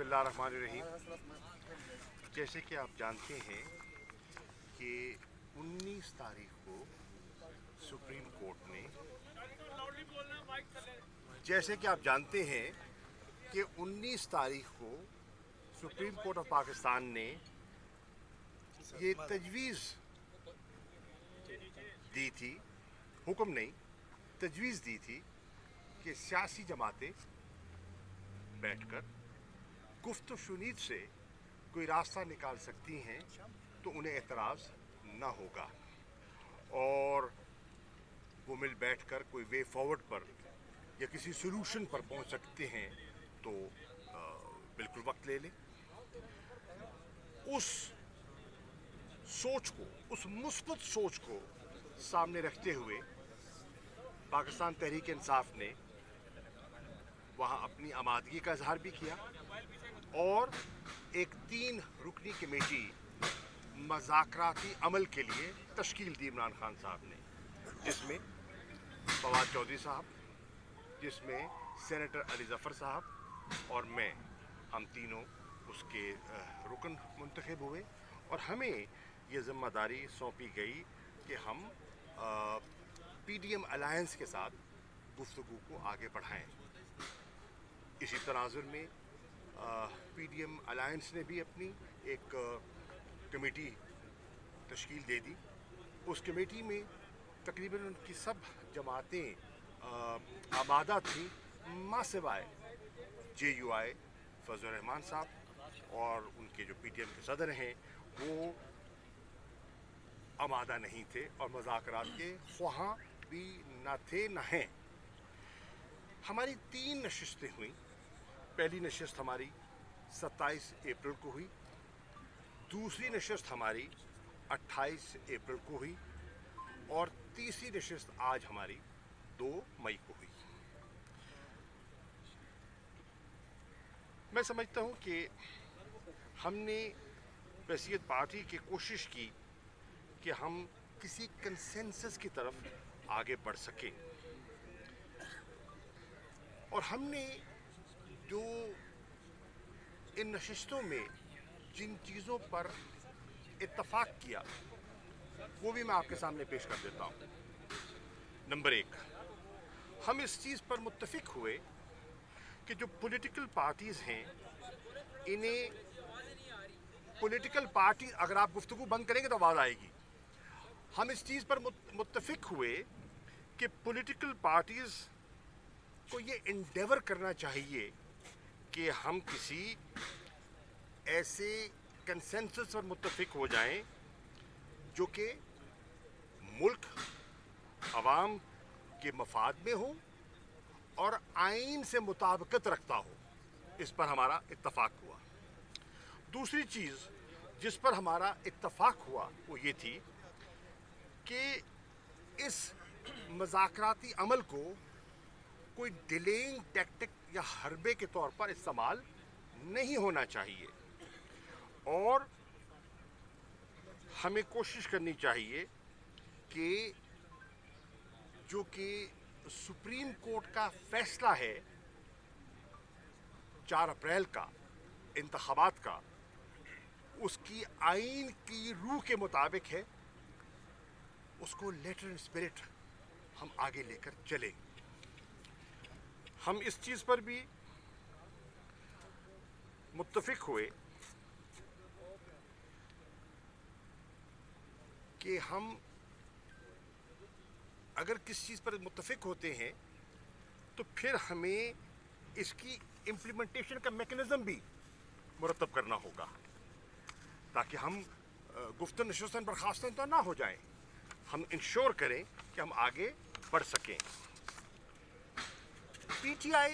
बिस्मिल्लाहिर्रहमानिर्रहीम। जैसे कि आप जानते हैं कि 19 तारीख को सुप्रीम कोर्ट ने जैसे कि आप जानते हैं कि 19 तारीख को सुप्रीम कोर्ट ऑफ पाकिस्तान ने ये तजवीज़ दी थी, हुक्म नहीं, तजवीज़ दी थी कि सियासी जमातें बैठकर गुफ्त शुनीद से कोई रास्ता निकाल सकती हैं तो उन्हें एतराज़ ना होगा और वो मिल बैठकर कोई वे फॉरवर्ड पर या किसी सोल्यूशन पर पहुंच सकते हैं तो बिल्कुल वक्त ले लें। उस सोच को, उस मुस्बत सोच को सामने रखते हुए पाकिस्तान तहरीक इंसाफ ने वहाँ अपनी आमादगी का इजहार भी किया और एक 3 रुकनी कमेटी मज़ाकराती अमल के लिए तश्कील दी इमरान खान साहब ने, जिसमें फवाद चौधरी साहब, जिसमें सेनेटर अली ज़फ़र साहब और मैं, हम तीनों उसके रुकन मुंतखब हुए और हमें ये ज़िम्मेदारी सौंपी गई कि हम PDM अलायंस के साथ गुफ्तगू को आगे बढ़ाएं। इसी तनाजुर में PDM अलायंस ने भी अपनी एक कमेटी तश्कील दे दी। उस कमेटी में तकरीबन उनकी सब जमातें आमादा थी, मा सिवाय JUI फजल रहमान साहब और उनके जो PDM के सदर हैं वो आमादा नहीं थे और मज़ाकरात के ख्वाहां भी न थे न हैं। हमारी 3 नशिस्तें हुई। पहली नशिस्त हमारी 27 अप्रैल को हुई, दूसरी नशिस्त हमारी 28 अप्रैल को हुई और तीसरी नशिस्त आज हमारी 2 मई को हुई। मैं समझता हूँ कि हमने वसीयत पार्टी की कोशिश की कि हम किसी कंसेंसस की तरफ आगे बढ़ सकें और हमने जो इन नशिस्तों में जिन चीज़ों पर इत्तफाक किया वो भी मैं आपके सामने पेश कर देता हूँ। नंबर 1, हम इस चीज़ पर मुत्तफिक हुए कि जो पॉलिटिकल पार्टीज़ हैं इन्हें पॉलिटिकल पार्टी, अगर आप गुफ्तगू बंद करेंगे तो आवाज़ आएगी। हम इस चीज़ पर मुत्तफिक हुए कि पॉलिटिकल पार्टीज़ को ये इंडेवर करना चाहिए कि हम किसी ऐसे कंसेंसस पर मुत्तफिक हो जाएं जो कि मुल्क अवाम के मफाद में हो और आइन से मुताबिकत रखता हो। इस पर हमारा इत्तफाक हुआ। दूसरी चीज़ जिस पर हमारा इत्तफाक हुआ वो ये थी कि इस मज़ाकराती अमल को कोई डिलेइंग टैक्टिक या हरबे के तौर पर इस्तेमाल नहीं होना चाहिए और हमें कोशिश करनी चाहिए कि जो कि सुप्रीम कोर्ट का फैसला है 4 अप्रैल का इंतखाबात का, उसकी आइन की रूह के मुताबिक है, उसको लेटर एंड स्पिरिट हम आगे लेकर चलें। हम इस चीज़ पर भी मुत्तफिक हुए कि हम अगर किस चीज़ पर मुत्तफिक होते हैं तो फिर हमें इसकी इम्प्लीमेंटेशन का मैकेनिज़्म भी मुरतब करना होगा ताकि हम गुफ्तन नशिस्तन बर्खास्तन तो ना हो जाएं। हम इंश्योर करें कि हम आगे बढ़ सकें। PTI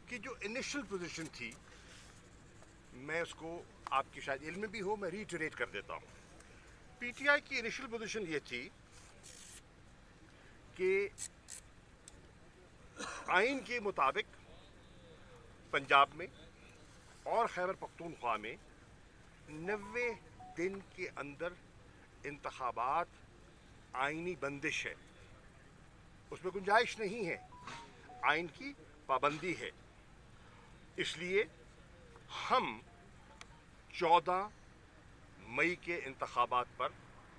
की जो इनिशियल पोजीशन थी, मैं उसको आपकी शायद इल्म भी हो, मैं रीइटरेट कर देता हूँ। PTI की इनिशियल पोजीशन ये थी कि आइन के मुताबिक पंजाब में और खैबर पख्तूनख्वा में 90 दिन के अंदर इंतखाबात आइनी बंदिश है, उसमें गुंजाइश नहीं है, आइन की पाबंदी है। इसलिए हम 14 मई के इंतखाबात पर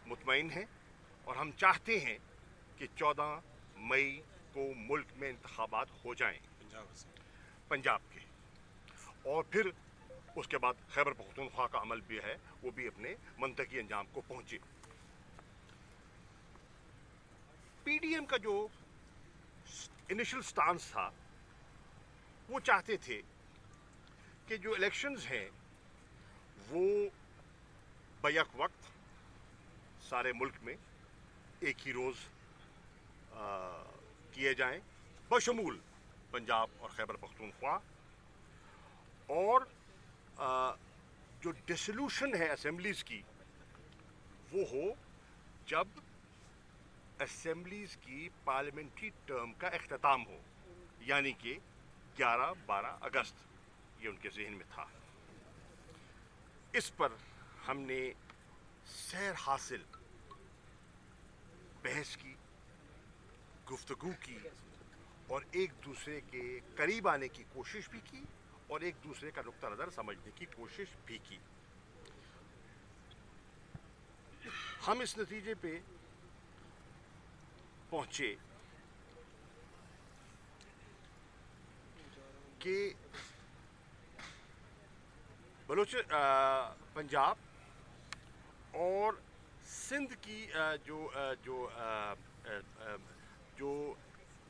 मुतमईन हैं और हम चाहते हैं कि 14 मई को मुल्क में इंतखाबात हो जाएं पंजाब के, और फिर उसके बाद खैबर पख्तूनख्वा का अमल भी है, वो भी अपने मंतकी अंजाम को पहुंचे। पीडीएम का जो इनिशियल स्टांस था वो चाहते थे कि जो इलेक्शंस हैं वो बैक वक्त सारे मुल्क में एक ही रोज़ किए जाएं, बशमूल पंजाब और खैबर पख्तूनख्वा, और जो डिसोल्यूशन है असेंबलीज़ की वो हो जब असेंबलीज़ की पार्लियामेंट्री टर्म का इख्तिताम हो, यानी कि 11-12 अगस्त, ये उनके जहन में था। इस पर हमने सैर हासिल बहस की, गुफ्तगू की और एक दूसरे के करीब आने की कोशिश भी की और एक दूसरे का नुक्ता नज़र समझने की कोशिश भी की। हम इस नतीजे पे पहुंचे कि पंजाब और सिंध की जो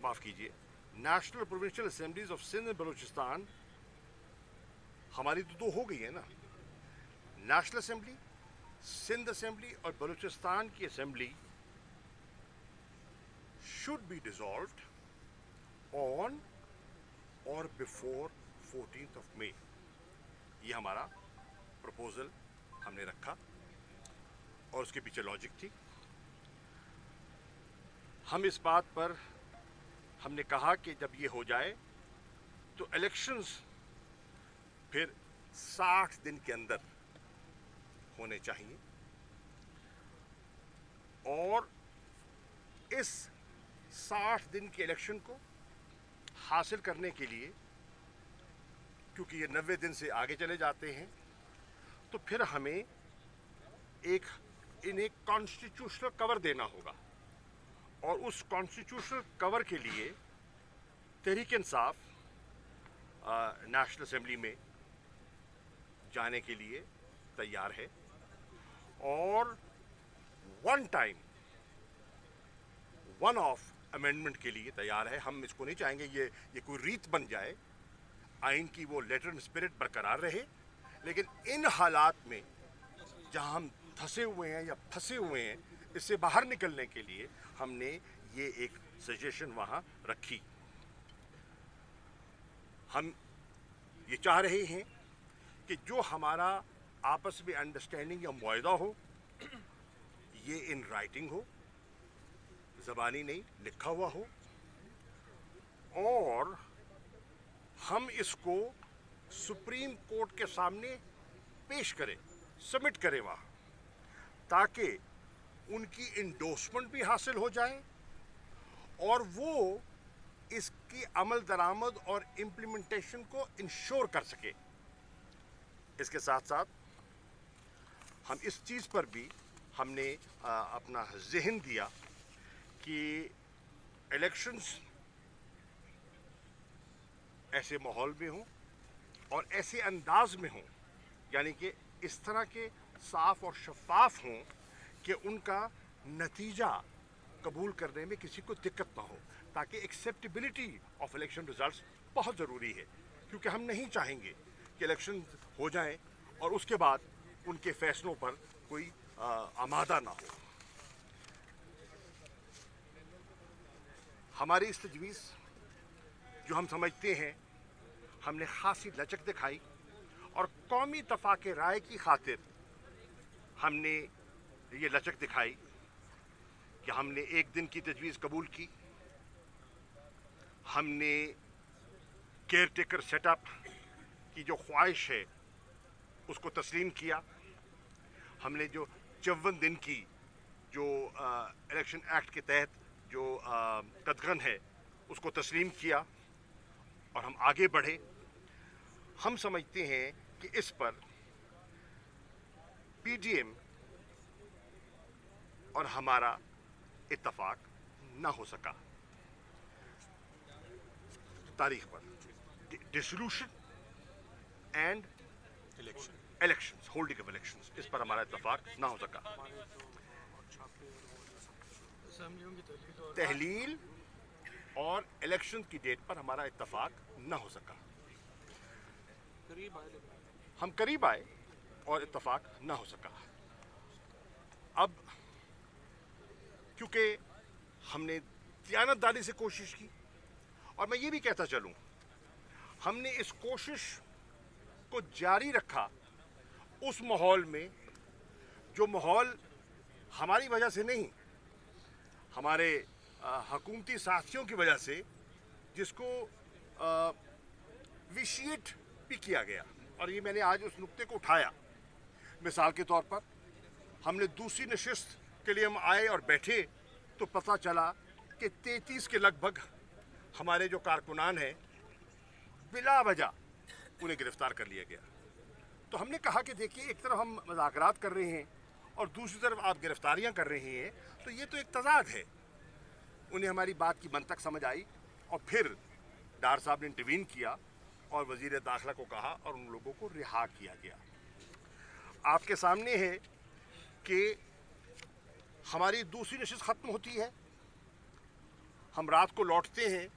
माफ़ कीजिए, national provincial assemblies of Sindh and Balochistan, हमारी तो 2 हो गई है ना, नेशनल असेंबली, सिंध असेंबली और बलूचिस्तान की assembly should be dissolved on or before 14th of May। ये हमारा प्रपोजल हमने रखा और उसके पीछे लॉजिक थी। हम इस बात पर हमने कहा कि जब ये हो जाए तो इलेक्शंस फिर 60 दिन के अंदर होने चाहिए, और इस 60 दिन के इलेक्शन को हासिल करने के लिए, क्योंकि ये 90 दिन से आगे चले जाते हैं, तो फिर हमें इन्हें कॉन्स्टिट्यूशनल कवर देना होगा, और उस कॉन्स्टिट्यूशनल कवर के लिए तहरीक इंसाफ नेशनल असेंबली में जाने के लिए तैयार है और वन ऑफ अमेंडमेंट के लिए तैयार है। हम इसको नहीं चाहेंगे ये कोई रीत बन जाए, आइन की वो लेटर एंड स्पिरिट बरकरार रहे, लेकिन इन हालात में जहां हम फंसे हुए हैं या फंसे हुए हैं, इससे बाहर निकलने के लिए हमने ये एक सजेशन वहां रखी। हम ये चाह रहे हैं कि जो हमारा आपस में अंडरस्टैंडिंग या मुआहदा हो, ये इन राइटिंग हो, ज़बानी नहीं, लिखा हुआ हो, और हम इसको सुप्रीम कोर्ट के सामने पेश करें, सबमिट करें वहाँ, ताकि उनकी इंडोर्समेंट भी हासिल हो जाए और वो इसकी अमल दरामद और इम्प्लीमेंटेशन को इंश्योर कर सके। इसके साथ साथ हम इस चीज़ पर भी हमने अपना जहन दिया कि इलेक्शंस ऐसे माहौल में हों और ऐसे अंदाज में हों, यानी कि इस तरह के साफ और शफाफ हों कि उनका नतीजा कबूल करने में किसी को दिक्कत ना हो, ताकि एक्सेप्टेबिलिटी ऑफ इलेक्शन रिजल्ट्स बहुत ज़रूरी है, क्योंकि हम नहीं चाहेंगे कि इलेक्शन हो जाएं और उसके बाद उनके फैसलों पर कोई आमादा ना हो। हमारी इस तजवीज़ जो हम समझते हैं, हमने खासी लचक दिखाई और कौमी तफाक राय की खातिर हमने ये लचक दिखाई कि हमने एक दिन की तजवीज़ कबूल की, हमने केयर टेकर सेटअप की जो ख्वाहिश है उसको तस्लीम किया, हमने जो 54 दिन की जो इलेक्शन एक्ट के तहत जो कदगन है उसको तस्लीम किया और हम आगे बढ़े। हम समझते हैं کہ اس پر پی ڈی ایم اور ہمارا اتفاق نہ ہو سکا تاریخ پر. Dissolution and elections, holding of elections, اس پر ہمارا اتفاق نہ ہو سکا. تحلیل اور الیکشن کی ڈیٹ پر ہمارا اتفاق نہ ہو سکا. ہم قریب آئے اور اتفاق نہ ہو سکا. اب کیونکہ ہم نے دیانتداری سے کوشش کی، اور میں یہ بھی کہتا چلوں ہم نے اس کوشش کو جاری رکھا اس ماحول میں جو ماحول ہماری وجہ سے نہیں، ہمارے حکومتی ساتھیوں کی وجہ سے، جس کو ویشیٹ بھی کیا گیا. اور یہ میں نے آج اس نقطے کو اٹھایا. مثال کے طور پر ہم نے دوسری نشست کے لیے ہم آئے اور بیٹھے تو پتہ چلا کہ 33 کے لگ بھگ ہمارے جو کارکنان ہیں بلا وجہ انہیں گرفتار کر لیا گیا. تو ہم نے کہا کہ دیکھیے ایک طرف ہم مذاکرات کر رہے ہیں اور دوسری طرف آپ گرفتاریاں کر رہے ہیں، تو یہ تو ایک تضاد ہے. انہیں ہماری بات کی منطق سمجھ آئی اور پھر ڈار صاحب نے انٹروین کیا اور وزیر داخلہ کو کہا اور ان لوگوں کو رہا کیا گیا. آپ کے سامنے ہے کہ ہماری دوسری نشست ختم ہوتی ہے، ہم رات کو لوٹتے ہیں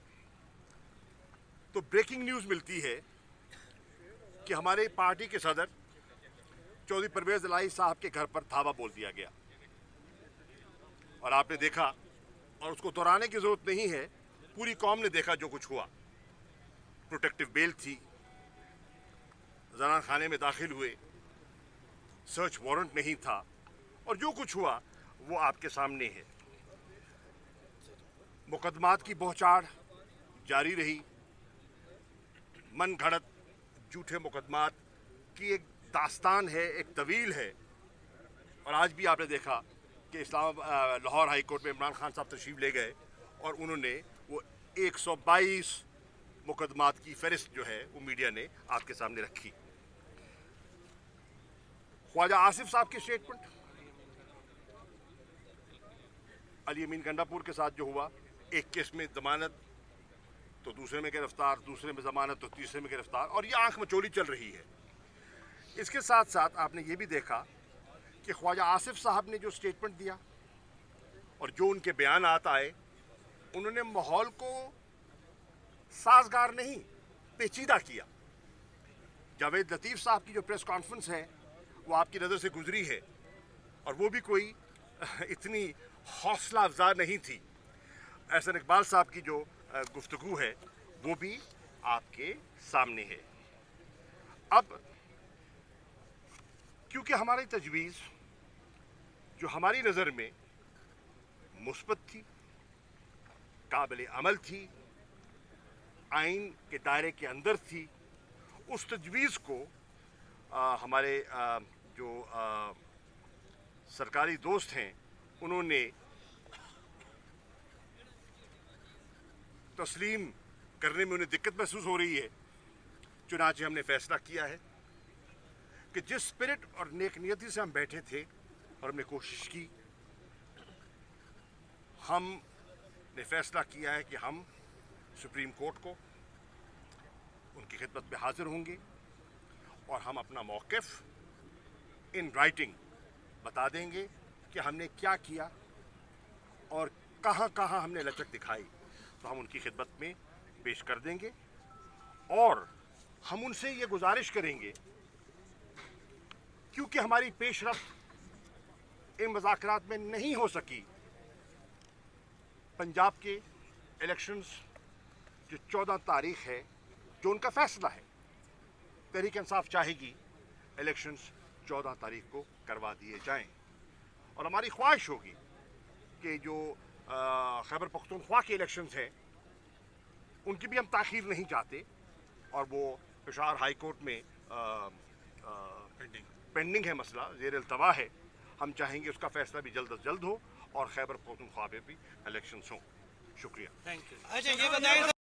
تو بریکنگ نیوز ملتی ہے کہ ہمارے پارٹی کے صدر چودھری پرویز الہی صاحب کے گھر پر دھاوا بول دیا گیا. اور آپ نے دیکھا، اور اس کو دہرانے کی ضرورت نہیں ہے، پوری قوم نے دیکھا جو کچھ ہوا. پروٹیکٹیو بیل تھی، زنان خانے میں داخل ہوئے، سرچ وارنٹ نہیں تھا، اور جو کچھ ہوا وہ آپ کے سامنے ہے. مقدمات کی بوچھاڑ جاری رہی. من گھڑت جھوٹے مقدمات کی ایک داستان ہے، ایک طویل ہے. اور آج بھی آپ نے دیکھا کہ لاہور ہائی کورٹ میں عمران خان صاحب تشریف لے گئے اور انہوں نے وہ 122 مقدمات کی فہرست جو ہے وہ میڈیا نے آپ کے سامنے رکھی. خواجہ آصف صاحب کی اسٹیٹمنٹ، علی امین گنڈا پور کے ساتھ جو ہوا، ایک کیس میں ضمانت تو دوسرے میں گرفتار، دوسرے میں ضمانت تو تیسرے میں گرفتار، اور یہ آنکھ مچولی چل رہی ہے. اس کے ساتھ ساتھ آپ نے یہ بھی دیکھا کہ خواجہ آصف صاحب نے جو اسٹیٹمنٹ دیا اور جو ان کے بیانات آئے، انہوں نے ماحول کو سازگار نہیں، پیچیدہ کیا. جاوید لطیف صاحب کی جو پریس کانفرنس ہے وہ آپ کی نظر سے گزری ہے، اور وہ بھی کوئی اتنی حوصلہ افزا نہیں تھی. احسن اقبال صاحب کی جو گفتگو ہے وہ بھی آپ کے سامنے ہے. اب کیونکہ ہماری تجویز جو ہماری نظر میں مثبت تھی، قابل عمل تھی، آئین کے دائرے کے اندر تھی، اس تجویز کو ہمارے جو سرکاری دوست ہیں انہوں نے تسلیم کرنے میں انہیں دقت محسوس ہو رہی ہے. چنانچہ ہم نے فیصلہ کیا ہے کہ جس اسپرٹ اور نیک نیتی سے ہم بیٹھے تھے اور ہم نے کوشش کی، ہم نے فیصلہ کیا ہے کہ ہم سپریم کورٹ کو ان کی خدمت میں حاضر ہوں گے اور ہم اپنا موقف ان رائٹنگ بتا دیں گے کہ ہم نے کیا کیا اور کہاں کہاں ہم نے لچک دکھائی. تو ہم ان کی خدمت میں پیش کر دیں گے اور ہم ان سے یہ گزارش کریں گے، کیونکہ ہماری پیش رفت ان مذاکرات میں نہیں ہو سکی. پنجاب کے الیکشنز جو 14 تاریخ ہے، جو ان کا فیصلہ ہے، تحریک انصاف چاہے گی الیکشنز 14 تاریخ کو کروا دیے جائیں. اور ہماری خواہش ہوگی کہ جو خیبر پختونخوا کے الیکشنز ہیں ان کی بھی ہم تاخیر نہیں چاہتے، اور وہ پشاور ہائی کورٹ میں پینڈنگ ہے، مسئلہ زیر التوا ہے. ہم چاہیں گے اس کا فیصلہ بھی جلد از جلد ہو اور خیبر پختونخوا میں بھی الیکشنز ہوں. شکریہ.